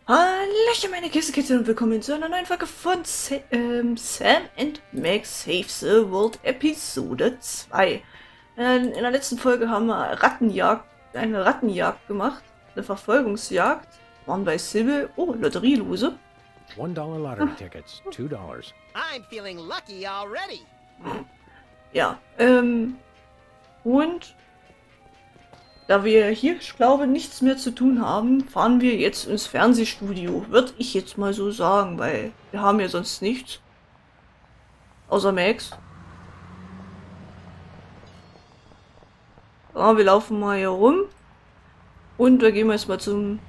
Hallöchen meine Kissenkitzel und willkommen zu einer neuen Folge von Sam&Max Save the World Episode 2. In der letzten Folge haben wir eine Rattenjagd gemacht, eine Verfolgungsjagd, waren bei Sybil, Lotterielose. $1 lottery tickets, $2. I'm feeling lucky already. Ja, und da wir hier, ich glaube, nichts mehr zu tun haben, fahren wir jetzt ins Fernsehstudio. Würde ich jetzt mal so sagen, weil wir haben ja sonst nichts. Außer Max. Ja, wir laufen mal hier rum. Und da gehen wir jetzt mal zum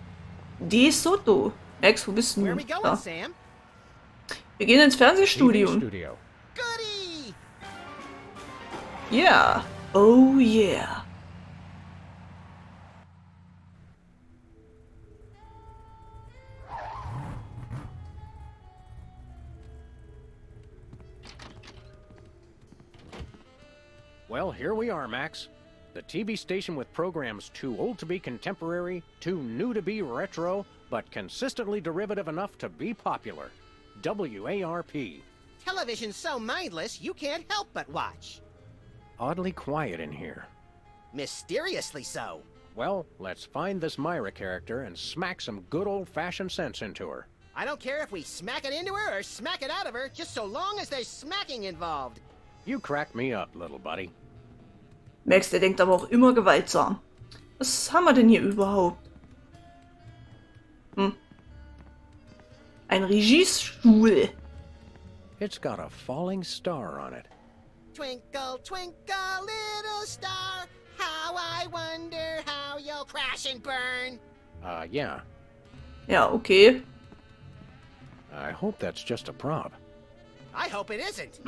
De Soto. Max, wo bist du Where denn? we going, Da. Sam? Wir gehen ins Fernsehstudio. Studio. Goody! Yeah. Oh yeah. Well, here we are, Max. The TV station with programs too old to be contemporary, too new to be retro, but consistently derivative enough to be popular. WARP. Television's so mindless, you can't help but watch. Oddly quiet in here. Mysteriously so. Well, let's find this Myra character and smack some good old-fashioned sense into her. I don't care if we smack it into her or smack it out of her, just so long as there's smacking involved. You crack me up, little buddy. Max, der denkt aber auch immer gewaltsam. Was haben wir denn hier überhaupt? Ein Regiestuhl. It's got a falling star on it. Twinkle, twinkle, little star, how I wonder how you'll crash and burn. Yeah. Ja, okay. I hope that's just a prop. I hope it isn't.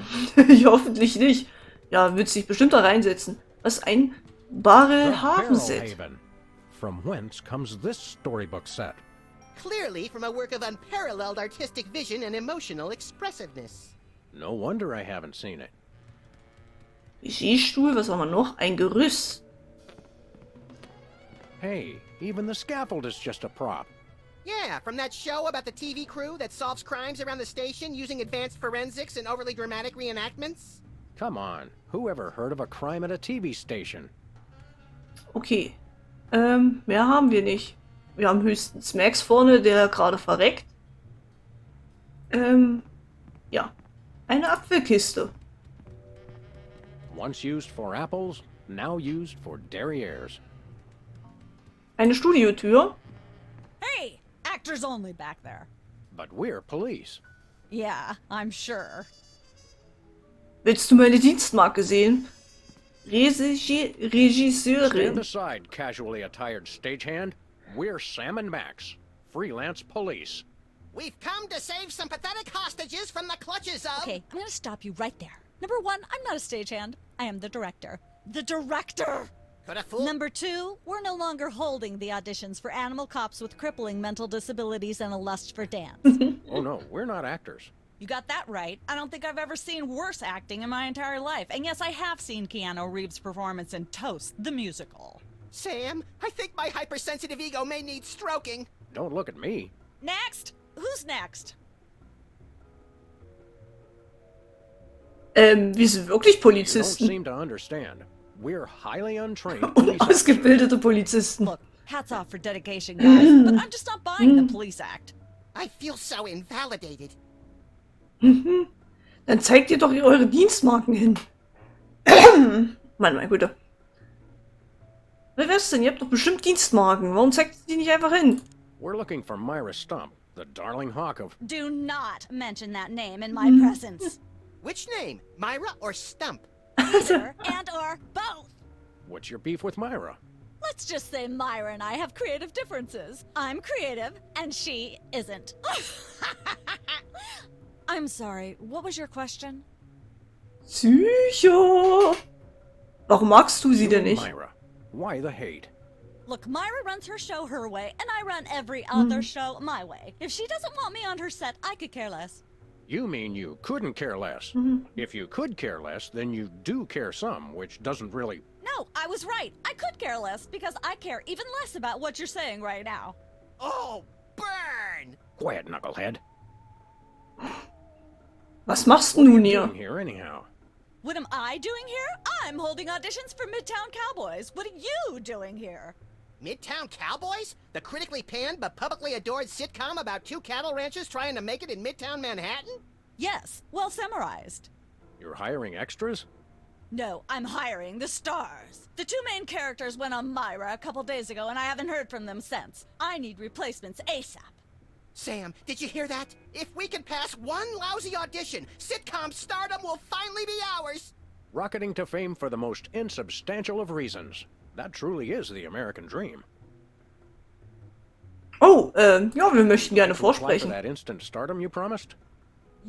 Hoffentlich nicht. Ja, wird sich bestimmt da reinsetzen. Was ein Barrel-Hafen-Set. Haven. From whence comes this storybook set? Clearly from a work of unparalleled artistic vision and emotional expressiveness. No wonder I haven't seen it. Regiestuhl, was haben wir noch? Ein Gerüst. Hey, even the scaffold is just a prop. Yeah, from that show about the TV crew that solves crimes around the station using advanced forensics and overly dramatic reenactments. Come on, who ever heard of a crime at a TV station? Okay. Mehr haben wir nicht. Wir haben höchstens Max vorne, der gerade verreckt. Ja. Eine Apfelkiste. Once used for apples, now used for derrieres. Eine Studiotür. Hey! Actors only back there. But we're police. Yeah, I'm sure. Willst du meine Dienstmarke sehen? Stand Regisseurin. aside, casually attired stagehand. We're Sam&Max, freelance police. We've come to save some pathetic hostages from the clutches of... Okay, I'm gonna stop you right there. Number one, I'm not a stagehand. I am the director. The director! Could have fooled... Number two, we're no longer holding the auditions for animal cops with crippling mental disabilities and a lust for dance. Oh no, we're not actors. You got that right. I don't think I've ever seen worse acting in my entire life. And yes, I have seen Keanu Reeves' performance in Toast, the musical. Sam, I think my hypersensitive ego may need stroking. Don't look at me. Next! Who's next? Wir sind wirklich You don't Polizisten. seem to understand. We're highly untrained police officers. Ausgebildete Polizisten. Look, hats off for dedication, guys, but I'm just not buying the police act. I feel so invalidated. Dann zeigt ihr doch eure Dienstmarken hin. Mann, mein Guter. Wer wär's denn? Ihr habt doch bestimmt Dienstmarken. Warum zeigt ihr die nicht einfach hin? We're looking for Myra Stump, the darling hawk of... Do not mention that name in my presence. Which name, Myra or Stump? Either and or both. What's your beef with Myra? Let's just say Myra and I have creative differences. I'm creative, and she isn't. I'm sorry, what was your question? Psycho. Warum magst du sie denn nicht? Myra, why the hate? Look, Myra runs her show her way, and I run every other show my way. If she doesn't want me on her set, I could care less. You mean you couldn't care less. If you could care less, then you do care some, which doesn't really... No, I was right. I could care less, because I care even less about what you're saying right now. Oh, burn! fahren! Quiet, knucklehead. Was machst du What are nun you hier? doing here, anyhow? What am I doing here? I'm holding auditions for Midtown Cowboys. What are you doing here? Midtown Cowboys? The critically panned but publicly adored sitcom about two cattle ranchers trying to make it in Midtown Manhattan? Yes, well summarized. You're hiring extras? No, I'm hiring the stars. The two main characters went on Myra a couple days ago, and I haven't heard from them since. I need replacements ASAP. Sam, did you hear that? If we can pass one lousy audition, sitcom stardom will finally be ours! Rocketing to fame for the most insubstantial of reasons. That truly is the American dream. Oh, ja, wir möchten gerne Like to apply for vorsprechen. that instant stardom you promised?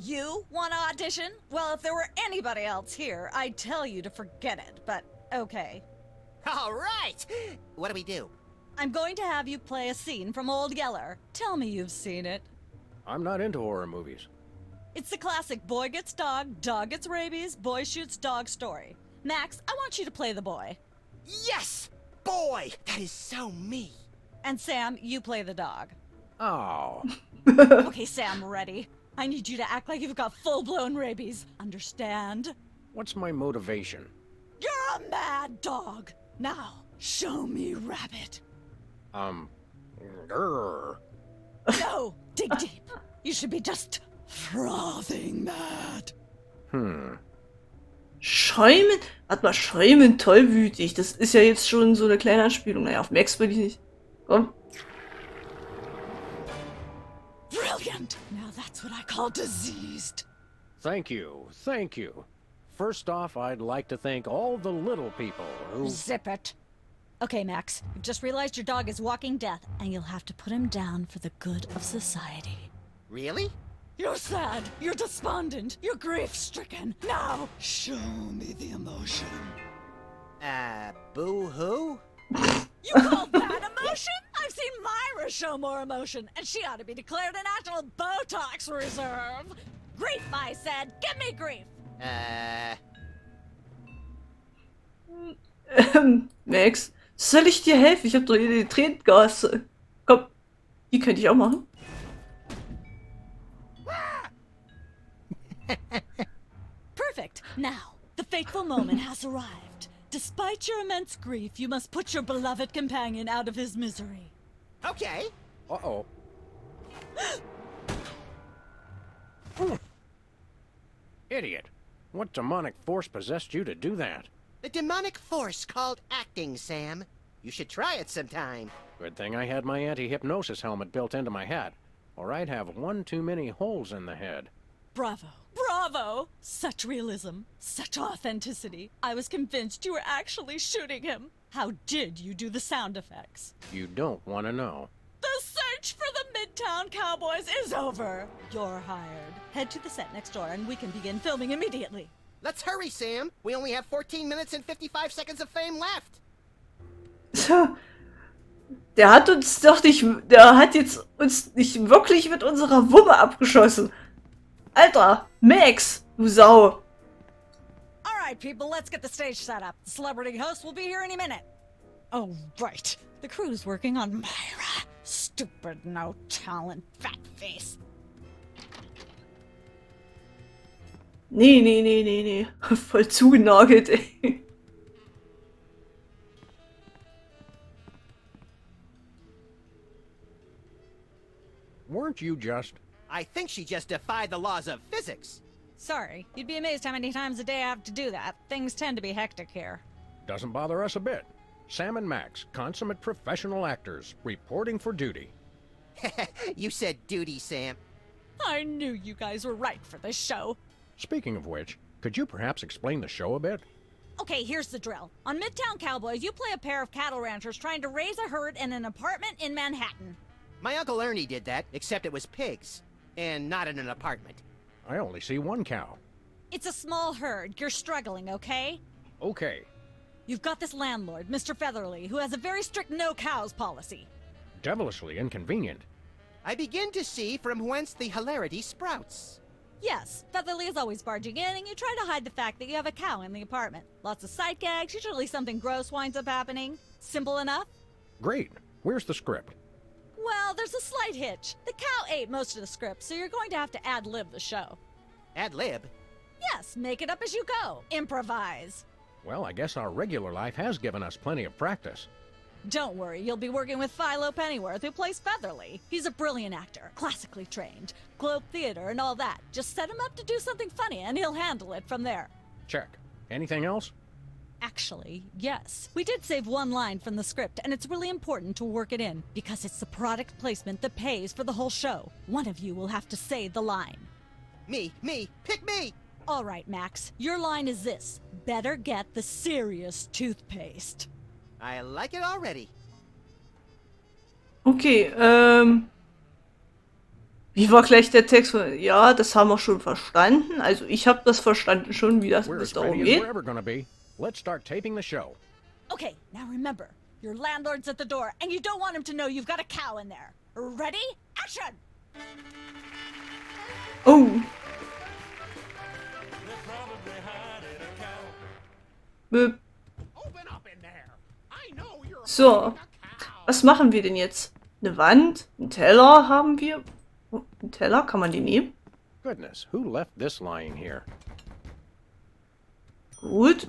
You want to audition? Well, if there were anybody else here, I'd tell you to forget it, but okay. All right! What do we do? I'm going to have you play a scene from Old Yeller. Tell me you've seen it. I'm not into horror movies. It's the classic boy gets dog gets rabies, boy shoots dog story. Max, I want you to play the boy. Yes! Boy, that is so me! And Sam, you play the dog. Oh. Okay, Sam, ready? I need you to act like you've got full-blown rabies. Understand? What's my motivation? You're a mad dog. Now, show me rabbit. Grr. No, dig deep. You should be just frothing mad. Schäumen? Warte mal, schäumen tollwütig. Das ist ja jetzt schon so eine kleine Anspielung. Naja, auf Max will ich nicht. Komm. Brilliant. Now that's what I call diseased. Thank you, thank you. First off, I'd like to thank all the little people who... Zip it. Okay, Max, you've just realized your dog is walking death, and you'll have to put him down for the good of society. Really? You're sad, you're despondent, you're grief-stricken. Now, show me the emotion. Boo-hoo? You call that emotion? I've seen Myra show more emotion, and she ought to be declared a national Botox reserve. Grief, I said. Give me grief. Max, soll ich dir helfen? Ich hab doch hier die Tränengas. Komm, die könnte ich auch machen. Perfect. Now, the fateful moment has arrived. Despite your immense grief, you must put your beloved companion out of his misery. Okay. Uh-oh. Idiot. What demonic force possessed you to do that? The demonic force called acting, Sam. You should try it sometime. Good thing I had my anti-hypnosis helmet built into my hat, or I'd have one too many holes in the head. Bravo. Bravo! Such realism, such authenticity. I was convinced you were actually shooting him. How did you do the sound effects? You don't want to know. The search for the Midtown Cowboys is over. You're hired. Head to the set next door and we can begin filming immediately. Let's hurry, Sam. We only have 14 minutes and 55 seconds of fame left. Tja, der hat uns doch nicht, der hat jetzt uns nicht wirklich mit unserer Wumme abgeschossen. Alter, Max, du Sau. All right, people, let's get the stage set up. The celebrity host will be here any minute. Oh, right. The crew's working on Myra. Stupid, no talent, fat face. Nee. Voll zugenagelt, ey. Weren't you just... I think she just defied the laws of physics. Sorry, you'd be amazed how many times a day I have to do that. Things tend to be hectic here. Doesn't bother us a bit. Sam&Max, consummate professional actors, reporting for duty. You said duty, Sam. I knew you guys were right for this show. Speaking of which, could you perhaps explain the show a bit? Okay, here's the drill. On Midtown Cowboys, you play a pair of cattle ranchers trying to raise a herd in an apartment in Manhattan. My Uncle Ernie did that, except it was pigs. And not in an apartment. I only see one cow. It's a small herd. You're struggling, okay? Okay, You've got this landlord, Mr. Featherly, who has a very strict no cows policy. devilishly inconvenient. I begin to see from whence the hilarity sprouts. Yes, Featherly is always barging in, and you try to hide the fact that you have a cow in the apartment. Lots of sight gags, usually something gross winds up happening. Simple enough? Great. Where's the script? Well, there's a slight hitch. The cow ate most of the script, so you're going to have to ad-lib the show. Ad-lib? Yes, make it up as you go. Improvise. Well, I guess our regular life has given us plenty of practice. Don't worry, you'll be working with Philo Pennyworth, who plays Featherly. He's a brilliant actor, classically trained, Globe Theater and all that. Just set him up to do something funny, and he'll handle it from there. Check. Anything else? Actually, yes. We did save one line from the script, and it's really important to work it in, because it's the product placement that pays for the whole show. One of you will have to say the line. Me, pick me! All right, Max, your line is this. Better get the serious toothpaste. I like it already. Okay, wie war gleich der Text? Ja, das haben wir schon verstanden. Also ich habe das verstanden schon, wie das We're bis as darum ready as geht. we're ever gonna be. Let's start taping the show. Okay, now remember, your landlord's at the door, and you don't want him to know you've got a cow in there. Ready? Action! Oh. Böp. Open up in there. I know you're So, was machen wir denn jetzt? Eine Wand, einen Teller haben wir. Oh, einen Teller, kann man den nehmen? Goodness, who left this lying here? Gut.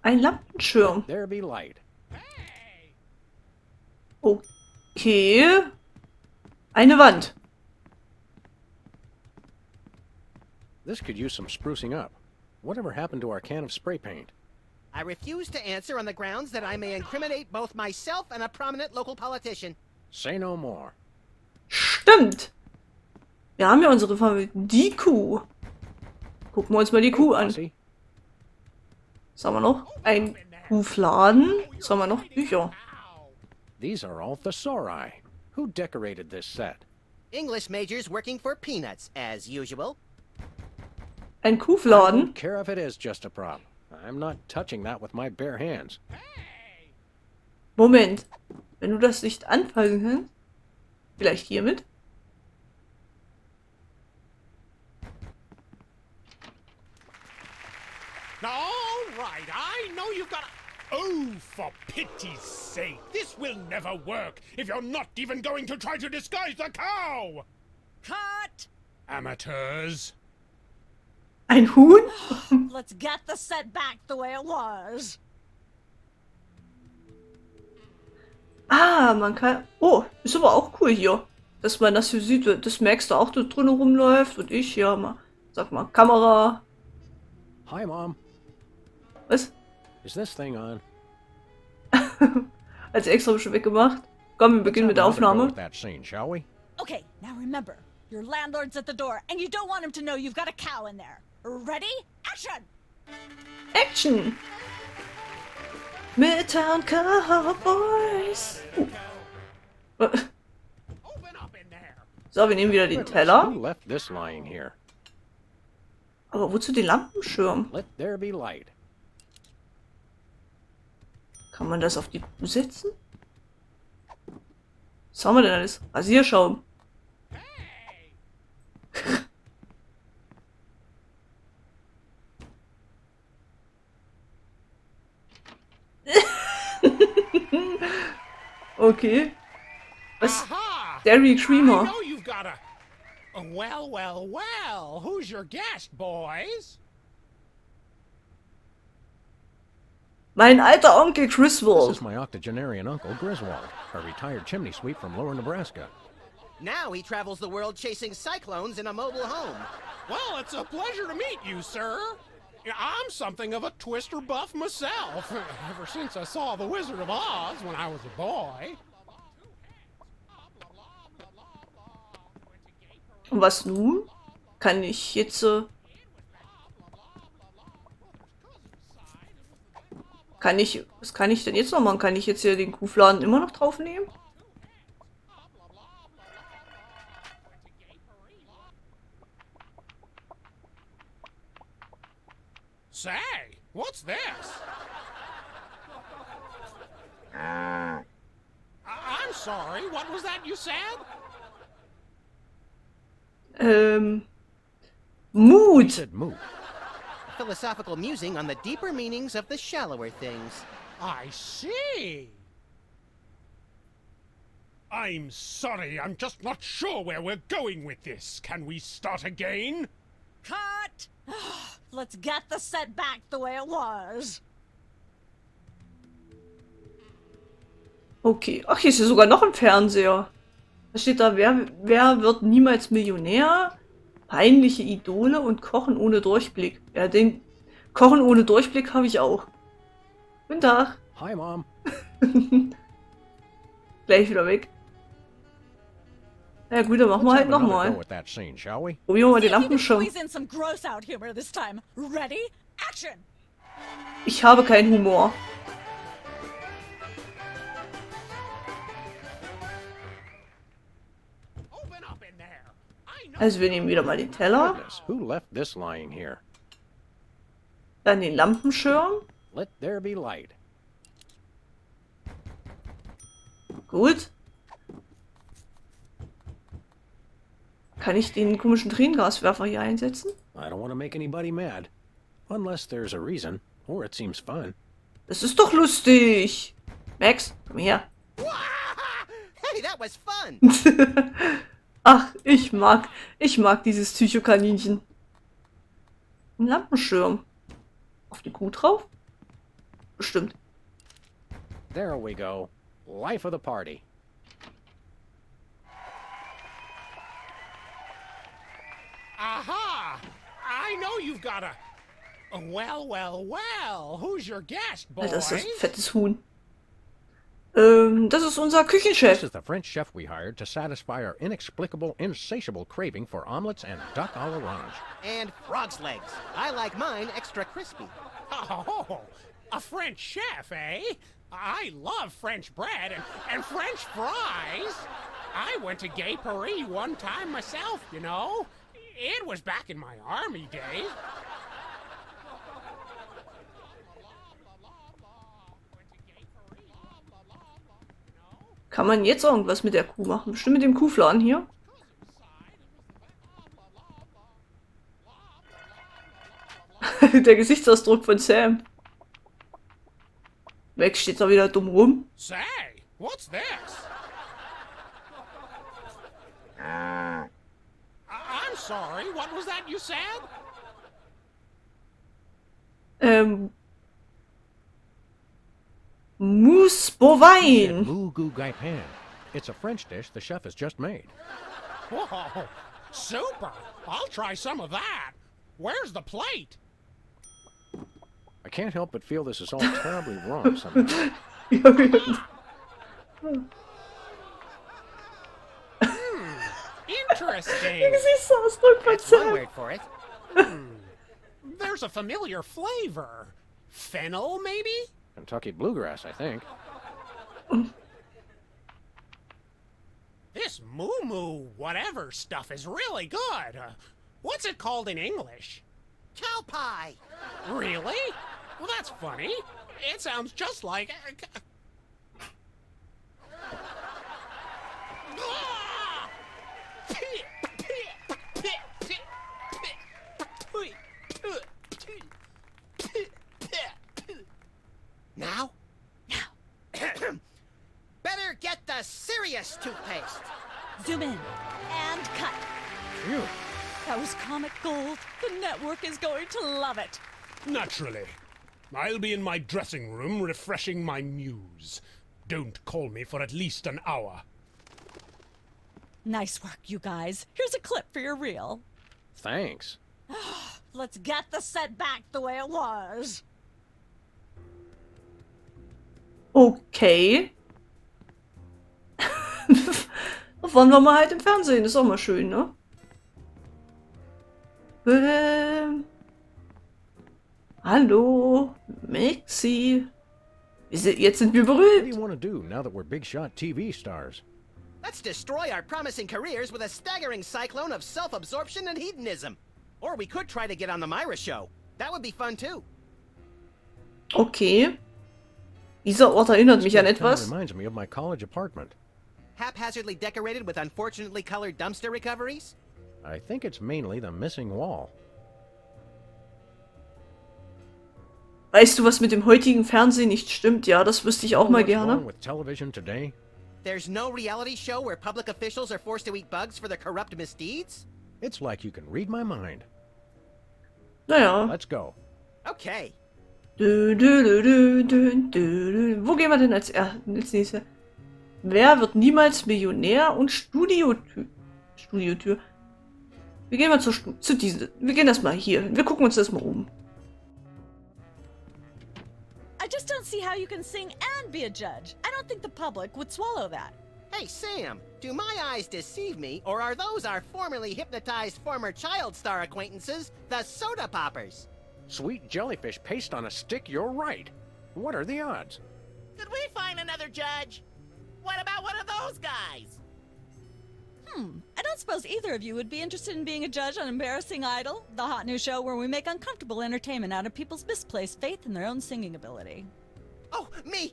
Ein Lampenschirm. There be light. Okay. Eine Wand. This could use some sprucing up. Whatever happened to our can of spray paint? I refuse to answer on the grounds that I may incriminate both myself and a prominent local politician. Say no more. Stimmt. Wir haben ja unsere Familie. Die Kuh. Gucken wir uns mal die Kuh an. Posse? Was haben wir noch? Ein Kuhfladen. Was haben wir noch? Bücher. These are all thesauri. Who decorated this set? English majors working for peanuts, as usual. Ein I Kuhfladen. don't care if it is just a prop. I'm not touching that with my bare hands. Moment. Wenn du das nicht anfangen kannst. Vielleicht hiermit? All right, I know you've got. Oh, for pity's sake! This will never work if you're not even going to try to disguise the cow! Cut! Amateurs. Ein Huhn? Let's get the set back the way it was. Ah, man kann... Oh, ist aber auch cool hier. Dass man das hier sieht. Das Max da auch da drinnen rumläuft. Und ich hier mal... Sag mal, Kamera. Hi, Mom. Was? Is this thing on? Als extra schon weggemacht. Komm, wir beginnen mit der Let's have another go Aufnahme. with that scene, shall we? Okay, now remember, your landlord's at the door, and you don't want him to know you've got a cow in there. Ready? Action! Action! Midtown Cowboys. Open up in there. So, wir nehmen wieder den Goodness, Teller. who left this lying here? Aber wozu den Lampenschirm? Let there be light. Kann man das auf die Kuh setzen? Was haben wir denn alles? Rasierschaum. Okay. Was? Aha! Dairy I Creamer. know you've got a. Well, well, well. Who's your guest, boys? Mein alter Onkel Griswold. This is my octogenarian uncle, Griswold, a retired chimney sweep from lower Nebraska. Now he travels the world chasing cyclones in a mobile home. Well, it's a pleasure to meet you, sir. I'm something of a twister buff myself, ever since I saw The Wizard of Oz when I was a boy. Und was nun? Kann ich jetzt... Kann ich... Was kann ich denn jetzt noch machen? Kann ich jetzt hier den Kuhfladen immer noch draufnehmen? Say, what's this? I'm sorry, what was that you said? Mut. Said move. Philosophical musing on the deeper meanings of the shallower things. I see. I'm sorry, I'm just not sure where we're going with this. Can we start again? Cut! Let's get the set back the way it was. Okay. Ach, hier ist ja sogar noch ein Fernseher. Da steht da, wer wird niemals Millionär? Peinliche Idole und Kochen ohne Durchblick. Ja, den Kochen ohne Durchblick habe ich auch. Guten Tag. Hi, Mom. Gleich wieder weg. Ja gut, dann machen wir halt Have another go nochmal. with that scene, shall we? Probieren wir mal See den if you can Lampenschirm. squeeze in some gross out humor this time. Ready? Action! Ich habe keinen Humor. Open up in there. I know. Also wir nehmen wieder mal den Teller, Goodness, who left this lying here? dann den Lampenschirm. Let there be light. Gut. Kann ich den komischen Tränengaswerfer hier einsetzen? I don't want to make anybody mad. Unless there's a reason, or it seems fun. Das ist doch lustig. Max, komm her. Hey, that was fun! Ach, ich mag dieses Psychokaninchen. Ein Lampenschirm. Auf die Kuh drauf? Bestimmt. There we go. Life of the party. Aha! I know you've got a... Well, well, well. Who's your guest, boys? Alter, ist das ein fettes Huhn. Das ist unser This Küchenchef. is the French chef we hired to satisfy our inexplicable, insatiable craving for omelets and duck à l'orange. And frog's legs. I like mine extra crispy. Oh, a French chef, eh? I love French bread and French fries. I went to Gay Paris one time myself, you know. It was back in my army days. Kann man jetzt irgendwas mit der Kuh machen? Bestimmt mit dem Kuhfladen hier. Der Gesichtsausdruck von Sam. Max steht da wieder dumm rum. Say, what's this? I'm sorry, what was that you said? Mousse Said Bovine. Moo Goo Gai Pan. It's a French dish the chef has just made. Whoa, super! I'll try some of that. Where's the plate? I can't help but feel this is all terribly wrong somehow. Interesting. Gesichtsausdruck von That's one Sam. word for it. There's a familiar flavor. Fennel, maybe? Kentucky bluegrass, I think. This moo whatever stuff is really good. What's it called in English? Cow pie. Really? Well, that's funny. It sounds just like... Ah! Now? Now. Better get the serious toothpaste. Zoom in and cut. Phew. That was comic gold. The network is going to love it. Naturally. I'll be in my dressing room refreshing my muse. Don't call me for at least an hour. Nice work, you guys. Here's a clip for your reel. Thanks. Let's get the set back the way it was. Okay. Wollen wir mal halt im Fernsehen, ist auch mal schön, ne? Hallo, Maxi. Jetzt sind wir What do berühmt. you want to do now that we're big shot TV stars? Let's destroy our promising careers with a staggering cyclone of self-absorption and hedonism. Or we could try to get on the Myra show. That would be fun too. Okay. Dieser Ort erinnert mich an It kinda etwas. reminds me of my college apartment. Haphazardly decorated with unfortunately colored dumpster recoveries? I think it's mainly the missing wall. Weißt du, was mit dem heutigen Fernsehen nicht stimmt? Ja, das wüsste ich auch mal What's wrong gerne. with television today? There's no reality show where public officials are forced to eat bugs for their corrupt misdeeds? It's like you can read my mind. Naja. Let's go. Okay. Wo gehen wir denn als nächstes? Wer wird niemals Millionär und Studiotür? Wir gehen mal zu diesen. Wir gehen erstmal hier. Wir gucken uns das mal um. I just don't see how you can sing and be a judge. I don't think the public would swallow that. Hey, Sam, do my eyes deceive me, or are those our formerly hypnotized former child star acquaintances, the Soda Poppers? Sweet jellyfish paste on a stick, you're right. What are the odds? Could we find another judge? What about one of those guys? I don't suppose either of you would be interested in being a judge on Embarrassing Idol, the hot new show where we make uncomfortable entertainment out of people's misplaced faith in their own singing ability. Oh, me!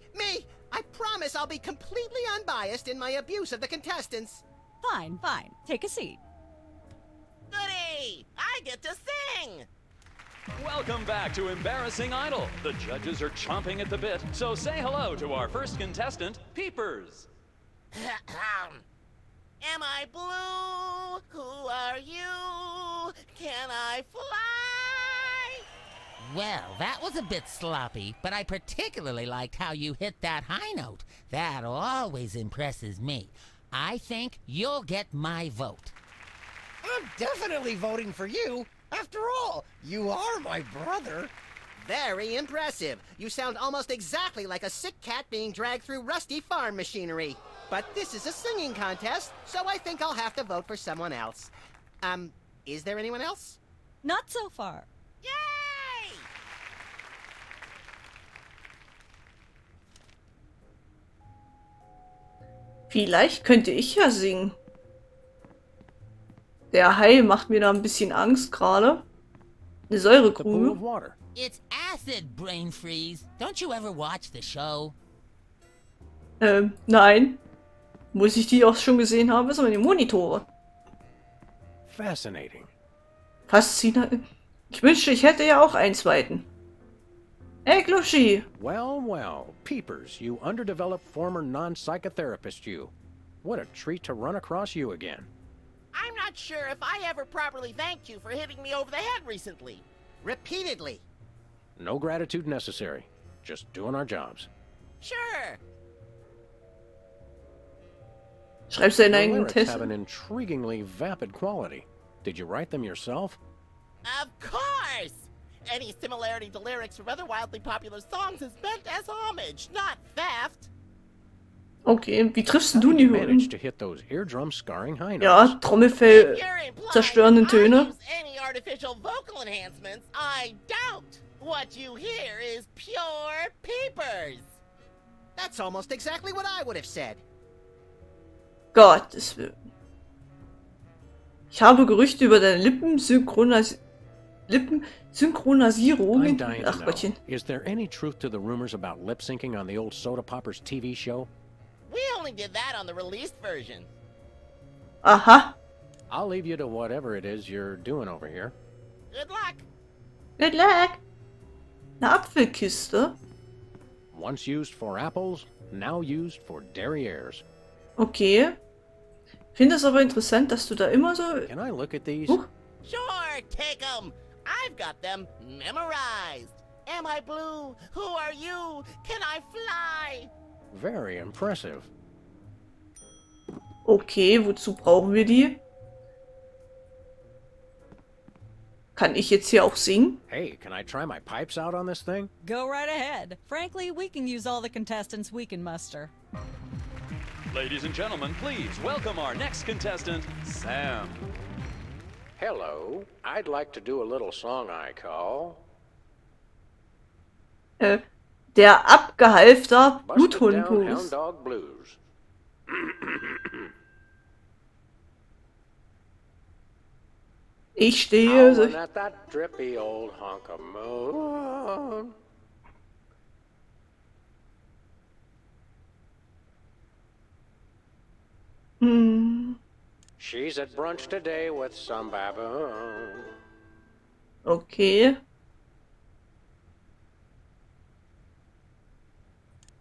I promise I'll be completely unbiased in my abuse of the contestants. Fine. Take a seat. Goody! I get to sing! Welcome back to Embarrassing Idol. The judges are chomping at the bit, so say hello to our first contestant, Peepers. Am I blue? Who are you? Can I fly? Well, that was a bit sloppy, but I particularly liked how you hit that high note. That always impresses me. I think you'll get my vote. I'm definitely voting for you. After all, you are my brother. Very impressive. You sound almost exactly like a sick cat being dragged through rusty farm machinery. But this is a singing contest, so I think I'll have to vote for someone else. Is there anyone else? Not so far. Yay! Vielleicht könnte ich ja singen. Der Hai macht mir da ein bisschen Angst gerade. Eine The pool of Säurekrüge. water. It's acid, brain freeze. Don't you ever watch the show? Nein. Muss ich die auch schon gesehen haben? Was haben wir die Monitore? Fascinating. Faszinierend. Ich wünschte, ich hätte ja auch einen zweiten. Hey, Gluschi! Well, Peepers, you underdeveloped former non-psychotherapist you. What a treat to run across you again. I'm not sure if I ever properly thanked you for hitting me over the head recently. Repeatedly. No gratitude necessary. Just doing our jobs. Sure. Schreibst du deinen Your eigenen lyrics Test? have an intriguingly vapid quality. Did you write them yourself? Of course! Any similarity to lyrics from other wildly popular songs is meant as homage, not theft. Okay, wie triffst denn How du did you die manage Höhen? to hit those eardrum-scarring high notes? Ja, Trommelfell You're implying zerstörenden I Töne. use any artificial vocal enhancements. I don't. What you hear is pure peepers. That's almost exactly what I would have said. Gottes Willen. Ich habe Gerüchte über deine Lippensynchronisierung. I'm dying to Ach know. Gottchen. Is there any truth to the rumors about lip syncing on the old Soda Poppers TV show? We only did that on the released version. Aha. I'll leave you to whatever it is you're doing over here. Good luck. Good luck. Eine Apfelkiste. Once used for apples, now used for derrieres. Okay. Finde es aber interessant, dass du da immer so... Can I look at these? Sure, take 'em. I've got them memorized. Am I blue? Who are you? Can I fly? Very impressive. Okay, wozu brauchen wir die? Kann ich jetzt hier auch singen? Hey, can I try my pipes out on this thing? Go right ahead. Frankly, we can use all the contestants we can muster. Ladies and gentlemen, please welcome our next contestant, Sam. Hello, I'd like to do a little song I call Der abgehalfter Busted Down Hound Bluthundblues. Dog Blues. Ich stehe so... Howling at that drippy old hunk of moon. Hm, She's at brunch today with some baboon. okay.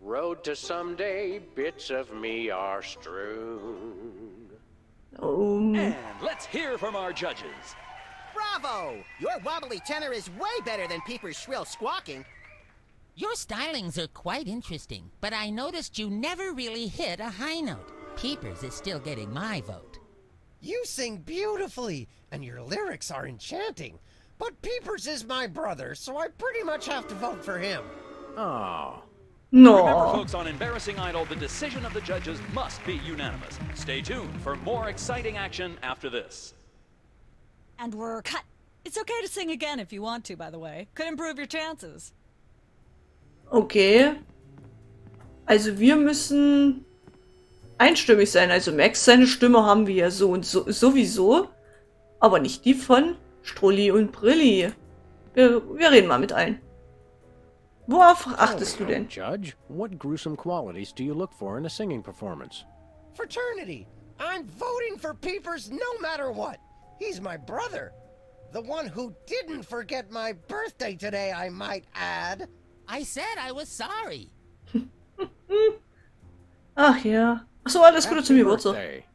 road to someday, bits of me are strewn. And let's hear from our judges. Bravo! Your wobbly tenor is way better than Peeper's shrill squawking. Your stylings are quite interesting, but I noticed you never really hit a high note. Peepers is still getting my vote. You sing beautifully, and your lyrics are enchanting. But Peepers is my brother, so I pretty much have to vote for him. Oh. Remember, No. folks, on Embarrassing Idol, the decision of the judges must be unanimous. Stay tuned for more exciting action after this. And we're cut. It's okay to sing again if you want to, by the way. Could improve your chances. Okay. Also wir müssen einstimmig sein. Also Max, seine Stimme haben wir ja so und so sowieso. Aber nicht die von Strulli und Brilli. Wir reden mal mit allen. Worauf achtest du denn? Judge, what gruesome qualities do you look for in a singing performance? Fraternity. I'm voting for Peepers no matter what. He's my brother. The one who didn't forget my birthday today, I might add. I said I was sorry. Ach ja. Achso, alles Gute zum Geburtstag. birthday.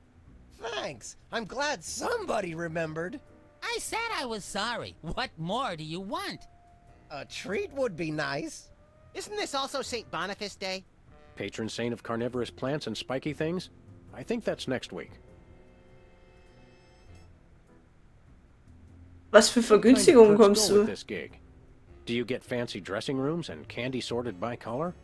Thanks. I'm glad somebody remembered. I said I was sorry. What more do you want? A treat would be nice. Isn't this also St. Boniface Day? Patron saint of carnivorous plants and spiky things? I think that's next week. Was für What kind of Vergünstigungen perks kommst go with du? this gig? Do you get fancy dressing rooms and candy sorted by color?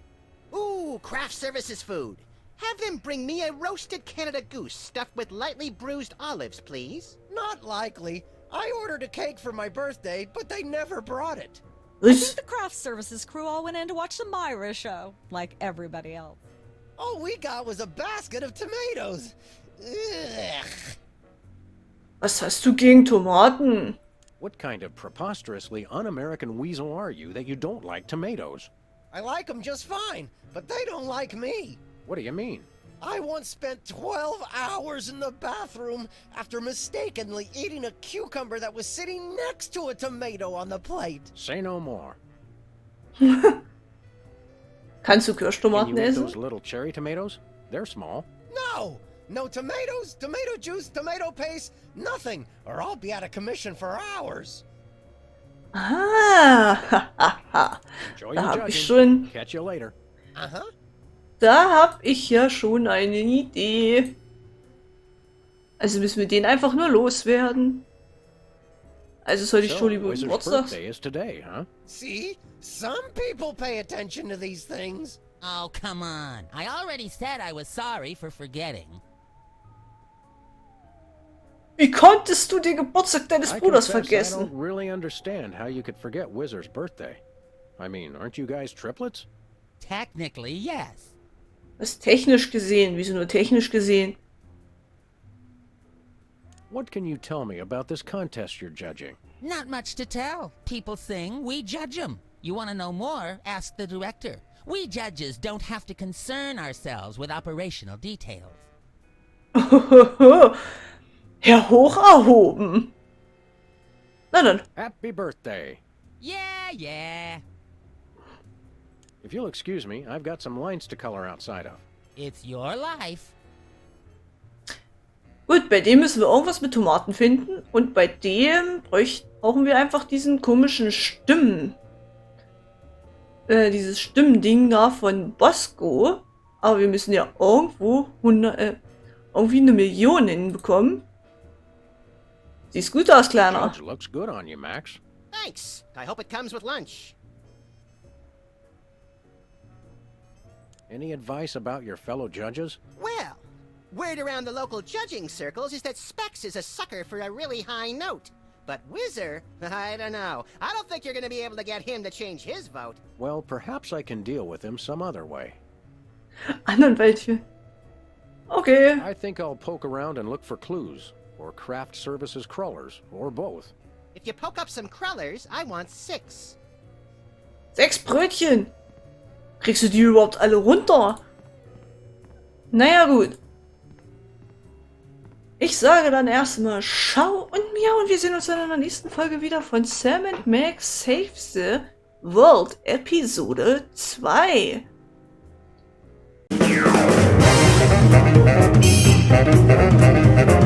Ooh, craft services food. Have them bring me a roasted Canada goose stuffed with lightly bruised olives, please. Not likely. I ordered a cake for my birthday, but they never brought it. I think the craft services crew all went in to watch the Myra show, like everybody else. All we got was a basket of tomatoes. Ugh. Was hast du gegen Tomaten? What kind of preposterously un-American weasel are you that you don't like tomatoes? I like them just fine, but they don't like me. What do you mean? I once spent 12 hours in the bathroom after mistakenly eating a cucumber that was sitting next to a tomato on the plate. Say no more. Kannst du Can Kirschtomaten you eat essen? those little cherry tomatoes? They're small. No! No tomatoes, tomato juice, tomato paste, nothing, or I'll be out of commission for hours. Ah, Enjoy da your hab ich judging. schon, Catch you later. Uh-huh. da hab ich ja schon eine Idee. Also müssen wir den einfach nur loswerden. Also soll ich schon über Wizard's Geburtstag? birthday is today, huh? See? Some people pay attention to these things. Oh, come on. I already said I was sorry for forgetting. Wie konntest du den Geburtstag deines I Bruders confess I vergessen? don't really understand how you could forget Wizard's birthday. I mean, aren't you guys triplets? Technically, yes. Was technisch gesehen? Wieso nur technisch gesehen? What can you tell me about this contest you're judging? Not much to tell. People sing, we judge them. You want to know more? Ask the director. We judges don't have to concern ourselves with operational details. Herr Hocherhoben. Na dann. Happy birthday! Yeah. If you'll excuse me, I've got some lines to color outside of. It's your life. Gut, bei dem müssen wir irgendwas mit Tomaten finden. Und bei dem brauchen wir einfach diesen komischen Stimmen. Dieses Stimmending da von Bosco. Aber wir müssen ja irgendwo irgendwie 1 Million hinbekommen. Siehst gut aus, Kleiner. Judge looks good on you, Max. Thanks. I hope it comes with lunch. Any advice about your fellow judges? Well, word around the local judging circles is that Specs is a sucker for a really high note. But Whizzer, I don't know. I don't think you're going to be able to get him to change his vote. Well, perhaps I can deal with him some other way. Anwältchen. Okay. I think I'll poke around and look for clues, or craft services crawlers, or both. If you poke up some crullers, I want 6. 6 Brötchen. Kriegst du die überhaupt alle runter? Naja, gut. Ich sage dann erstmal Ciao und Miau und wir sehen uns dann in der nächsten Folge wieder von Sam&Max Save the World Episode 2. Thank